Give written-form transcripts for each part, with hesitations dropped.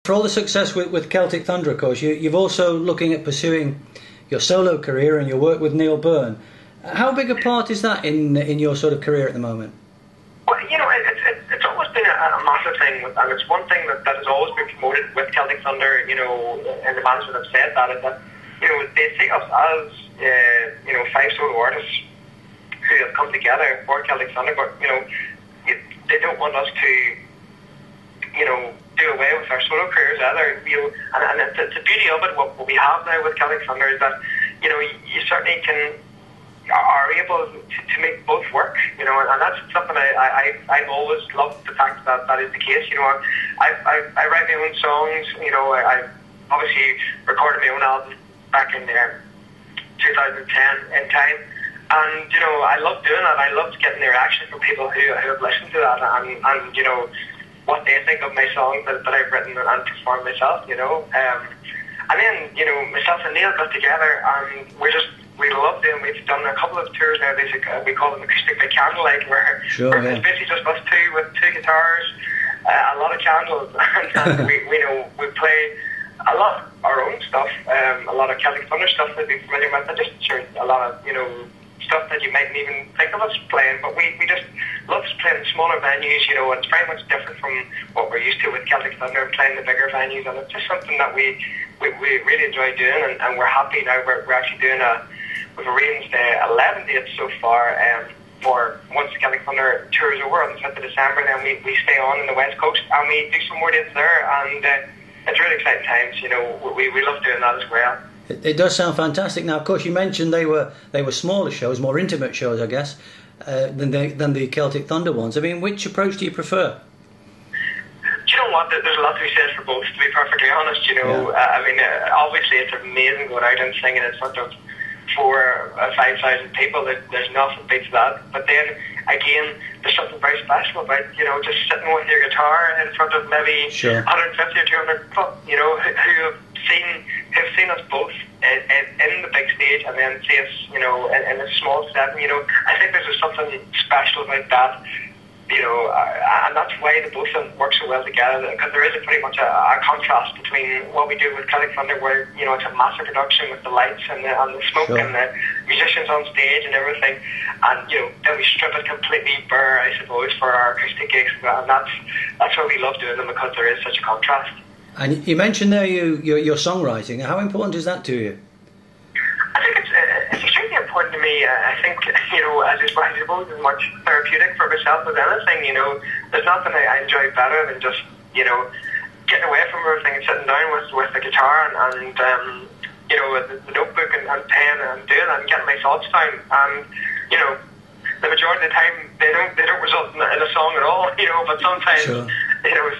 For all the success with Celtic Thunder, of course, you've also looking at pursuing your solo career and your work with Neil Byrne. How big a part is that in your sort of career at the moment? Well, it's always been a massive thing, and it's one thing that has always been promoted with Celtic Thunder, and the management have said that, is that, they see us as, 5 solo artists who have come together for Celtic Thunder, but, they don't want us to, do away with our solo careers either, and it's the beauty of it. What we have now with Celtic Thunder is that, you certainly are able to make both work, and that's something I've always loved, the fact that is the case. I write my own songs. I obviously recorded my own album back in 2010 in time, and I love doing that. I loved getting the reaction from people who have listened to that, and what they think of my songs that I've written and performed myself. And then myself and Neil got together, and we love them. We've done a couple of tours now. We call them Acoustic by Candlelight, where it's basically just us two with 2 guitars, a lot of candles, and we play a lot of our own stuff, a lot of Celtic Thunder stuff that we're familiar with, and just a lot of stuff that you mightn't even think of us playing. But we just love playing smaller venues, and it's very much different from what we're used to with Celtic Thunder, playing the bigger venues, and it's just something that we really enjoy doing, and we're happy now. We're actually doing we've arranged 11 dates so far, for once the Celtic Thunder tour is over on the 5th of December, then we stay on in the West Coast, and we do some more dates there, and it's really exciting times. We love doing that as well. It does sound fantastic. Now, of course, you mentioned they were smaller shows, more intimate shows, I guess, than the Celtic Thunder ones. I mean, which approach do you prefer? Do you know what? There's a lot to be said for both, to be perfectly honest. Obviously, it's amazing going out and singing in front of 4,000 or 5,000 people. There's nothing beats that. But then again, there's something very special about just sitting with your guitar in front of maybe 150 or 200 people, who've seen us both in the big stage, and then see us, in a small setting. I think there's just something special about that. And that's why the both of them work so well together, because there is pretty much a contrast between what we do with Celtic Thunder, where it's a massive production with the lights and the smoke and the musicians on stage and everything, and then we strip it completely bare, I suppose, for our acoustic gigs, and that's why we love doing them, because there is such a contrast. And you mentioned there your songwriting. How important is that to you? I think it's extremely important to me. I think, I suppose as much therapeutic for myself as anything. There's nothing I enjoy better than just, getting away from everything and sitting down with the guitar and the notebook and pen and doing that and getting my thoughts down. And, the majority of the time they don't result in a song at all, but sometimes,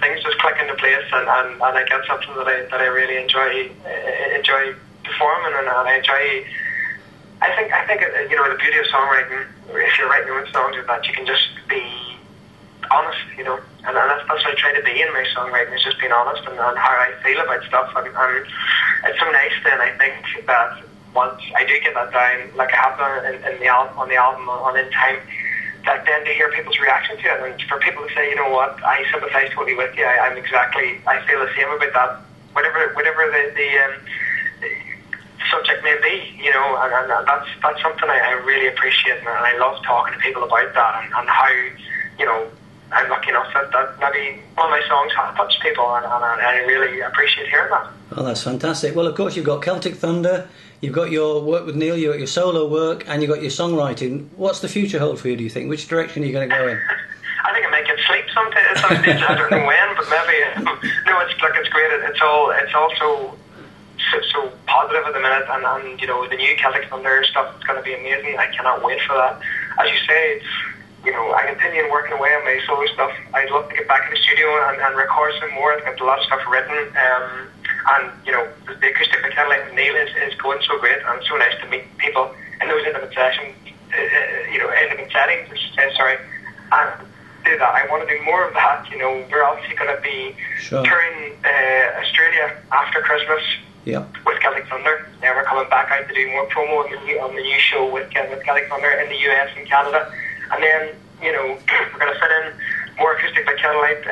things just click into place and I get something that I really enjoy performing, and I enjoy. I think the beauty of songwriting, if you're writing your own songs, is that you can just be honest, and that's what I try to be in my songwriting, is just being honest and how I feel about stuff, and it's so nice then, I think, that once I do get that down, like I have done on the album on In Time, that then to hear people's reaction to it, and for people to say, you know what, I sympathise totally with you, I feel the same about that, whatever the subject may be, and that's something I really appreciate, and I love talking to people about that, and how, I'm lucky enough that maybe one of my songs have touched people, and I really appreciate hearing that. Well, that's fantastic. Well, of course, you've got Celtic Thunder, you've got your work with Neil, you've got your solo work, and you've got your songwriting. What's the future hold for you, do you think? Which direction are you going to go in? I think I might get sleep some stage. I don't know when, but maybe. No, it's great. It's all so positive at the minute, and the new Celtic Thunder stuff is going to be amazing. I cannot wait for that. As you say, I continue working away on my solo stuff. I'd love to get back in the studio and record some more. I've got a lot of stuff written, and the Acoustic by Candlelight with Neil is going so great, and it's so nice to meet people in those intimate sessions, intimate settings, and do that. I want to do more of that. We're obviously going to be touring Australia after Christmas. With Celtic Thunder. We're coming back out to do more promo on the new show with Celtic Thunder in the US and Canada. And then, we're going to fit in more Acoustic by Candlelight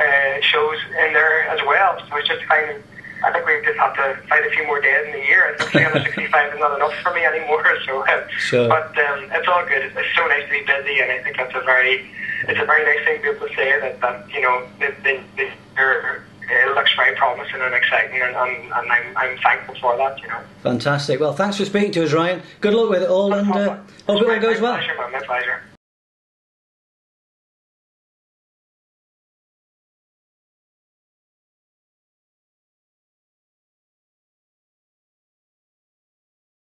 shows in there as well. So it's just finding. I think we just have to find a few more days in the year. 365 is not enough for me anymore. So, sure. But it's all good. It's so nice to be busy, and I think it's a very nice thing to be able to say that you know it looks very promising and exciting, and I'm thankful for that. You know. Fantastic. Well, thanks for speaking to us, Ryan. Good luck with it all, and hope it all goes well. My pleasure.